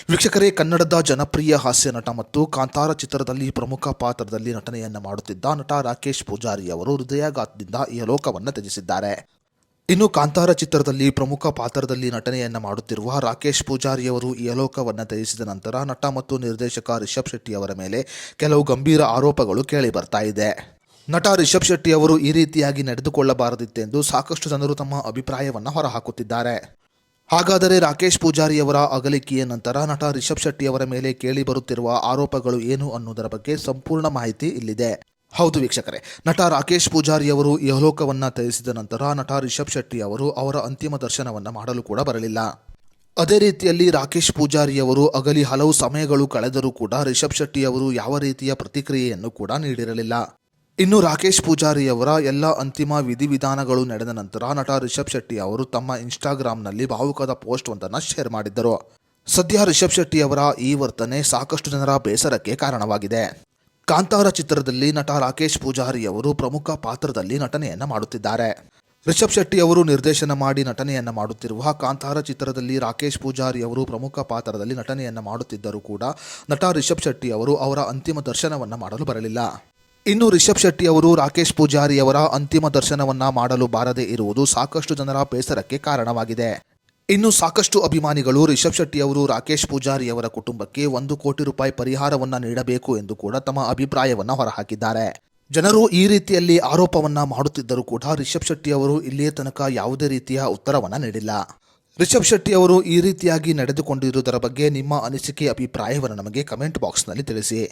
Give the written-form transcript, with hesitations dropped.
ವೀಕ್ಷಕರೇ, ಕನ್ನಡದ ಜನಪ್ರಿಯ ಹಾಸ್ಯ ನಟ ಮತ್ತು ಕಾಂತಾರ ಚಿತ್ರದಲ್ಲಿ ಪ್ರಮುಖ ಪಾತ್ರದಲ್ಲಿ ನಟನೆಯನ್ನ ಮಾಡುತ್ತಿದ್ದ ನಟ ರಾಕೇಶ್ ಪೂಜಾರಿ ಅವರು ಹೃದಯಾಘಾತದಿಂದ ಇಹಲೋಕವನ್ನು ತ್ಯಜಿಸಿದ್ದಾರೆ. ಇನ್ನು ಕಾಂತಾರ ಚಿತ್ರದಲ್ಲಿ ಪ್ರಮುಖ ಪಾತ್ರದಲ್ಲಿ ನಟನೆಯನ್ನ ಮಾಡುತ್ತಿರುವ ರಾಕೇಶ್ ಪೂಜಾರಿ ಅವರು ಇಹಲೋಕವನ್ನು ತ್ಯಜಿಸಿದ ನಂತರ ನಟ ಮತ್ತು ನಿರ್ದೇಶಕ ರಿಷಬ್ ಶೆಟ್ಟಿ ಅವರ ಮೇಲೆ ಕೆಲವು ಗಂಭೀರ ಆರೋಪಗಳು ಕೇಳಿ ಬರ್ತಾ ಇದೆ. ನಟ ರಿಷಬ್ ಶೆಟ್ಟಿ ಅವರು ಈ ರೀತಿಯಾಗಿ ನಡೆದುಕೊಳ್ಳಬಾರದಿತ್ತೆಂದು ಸಾಕಷ್ಟು ಜನರು ತಮ್ಮ ಅಭಿಪ್ರಾಯವನ್ನು ಹೊರಹಾಕುತ್ತಿದ್ದಾರೆ. ಹಾಗಾದರೆ ರಾಕೇಶ್ ಪೂಜಾರಿಯವರ ಅಗಲಿಕೆಯ ನಂತರ ನಟ ರಿಷಬ್ ಶೆಟ್ಟಿ ಅವರ ಮೇಲೆ ಕೇಳಿ ಬರುತ್ತಿರುವ ಆರೋಪಗಳು ಏನು ಅನ್ನೋದರ ಬಗ್ಗೆ ಸಂಪೂರ್ಣ ಮಾಹಿತಿ ಇಲ್ಲಿದೆ. ಹೌದು ವೀಕ್ಷಕರೇ, ನಟ ರಾಕೇಶ್ ಪೂಜಾರಿಯವರು ಇಹಲೋಕವನ್ನು ತ್ಯಜಿಸಿದ ನಂತರ ನಟ ರಿಷಬ್ ಶೆಟ್ಟಿ ಅವರು ಅವರ ಅಂತಿಮ ದರ್ಶನವನ್ನು ಮಾಡಲು ಕೂಡ ಬರಲಿಲ್ಲ. ಅದೇ ರೀತಿಯಲ್ಲಿ ರಾಕೇಶ್ ಪೂಜಾರಿಯವರು ಅಗಲಿ ಹಲವು ಸಮಯಗಳು ಕಳೆದರೂ ಕೂಡ ರಿಷಬ್ ಶೆಟ್ಟಿ ಅವರು ಯಾವ ರೀತಿಯ ಪ್ರತಿಕ್ರಿಯೆಯನ್ನು ಕೂಡ ನೀಡಿರಲಿಲ್ಲ. ಇನ್ನು ರಾಕೇಶ್ ಪೂಜಾರಿಯವರ ಎಲ್ಲ ಅಂತಿಮ ವಿಧಿವಿಧಾನಗಳು ನಡೆದ ನಂತರ ನಟ ರಿಷಬ್ ಶೆಟ್ಟಿ ಅವರು ತಮ್ಮ ಇನ್ಸ್ಟಾಗ್ರಾಮ್ನಲ್ಲಿ ಭಾವುಕದ ಪೋಸ್ಟ್ ಒಂದನ್ನು ಶೇರ್ ಮಾಡಿದ್ದರು. ಸದ್ಯ ರಿಷಬ್ ಶೆಟ್ಟಿ ಅವರ ಈ ವರ್ತನೆ ಸಾಕಷ್ಟು ಜನರ ಬೇಸರಕ್ಕೆ ಕಾರಣವಾಗಿದೆ. ಕಾಂತಾರ ಚಿತ್ರದಲ್ಲಿ ನಟ ರಾಕೇಶ್ ಪೂಜಾರಿಯವರು ಪ್ರಮುಖ ಪಾತ್ರದಲ್ಲಿ ನಟನೆಯನ್ನ ಮಾಡುತ್ತಿದ್ದಾರೆ. ರಿಷಬ್ ಶೆಟ್ಟಿ ಅವರು ನಿರ್ದೇಶನ ಮಾಡಿ ನಟನೆಯನ್ನ ಮಾಡುತ್ತಿರುವ ಕಾಂತಾರ ಚಿತ್ರದಲ್ಲಿ ರಾಕೇಶ್ ಪೂಜಾರಿ ಅವರು ಪ್ರಮುಖ ಪಾತ್ರದಲ್ಲಿ ನಟನೆಯನ್ನ ಮಾಡುತ್ತಿದ್ದರೂ ಕೂಡ ನಟ ರಿಷಬ್ ಶೆಟ್ಟಿ ಅವರು ಅವರ ಅಂತಿಮ ದರ್ಶನವನ್ನ ಮಾಡಲು ಬರಲಿಲ್ಲ. ಇನ್ನು ರಿಷಬ್ ಶೆಟ್ಟಿ ಅವರು ರಾಕೇಶ್ ಪೂಜಾರಿ ಅವರ ಅಂತಿಮ ದರ್ಶನವನ್ನ ಮಾಡಲು ಬಾರದೇ ಇರುವುದು ಸಾಕಷ್ಟು ಜನರ ಬೇಸರಕ್ಕೆ ಕಾರಣವಾಗಿದೆ. ಇನ್ನು ಸಾಕಷ್ಟು ಅಭಿಮಾನಿಗಳು ರಿಷಬ್ ಶೆಟ್ಟಿ ಅವರು ರಾಕೇಶ್ ಪೂಜಾರಿ ಅವರ ಕುಟುಂಬಕ್ಕೆ 1 ಕೋಟಿ ರೂಪಾಯಿ ಪರಿಹಾರವನ್ನ ನೀಡಬೇಕು ಎಂದು ಕೂಡ ತಮ್ಮ ಅಭಿಪ್ರಾಯವನ್ನ ಹೊರಹಾಕಿದ್ದಾರೆ. ಜನರು ಈ ರೀತಿಯಲ್ಲಿ ಆರೋಪವನ್ನ ಮಾಡುತ್ತಿದ್ದರೂ ಕೂಡ ರಿಷಬ್ ಶೆಟ್ಟಿ ಅವರು ಇಲ್ಲಿಯ ತನಕ ಯಾವುದೇ ರೀತಿಯ ಉತ್ತರವನ್ನ ನೀಡಿಲ್ಲ. ರಿಷಬ್ ಶೆಟ್ಟಿ ಅವರು ಈ ರೀತಿಯಾಗಿ ನಡೆದುಕೊಂಡಿರುವುದರ ಬಗ್ಗೆ ನಿಮ್ಮ ಅನಿಸಿಕೆ ಅಭಿಪ್ರಾಯವನ್ನು ನಮಗೆ ಕಮೆಂಟ್ ಬಾಕ್ಸ್ನಲ್ಲಿ ತಿಳಿಸಿ.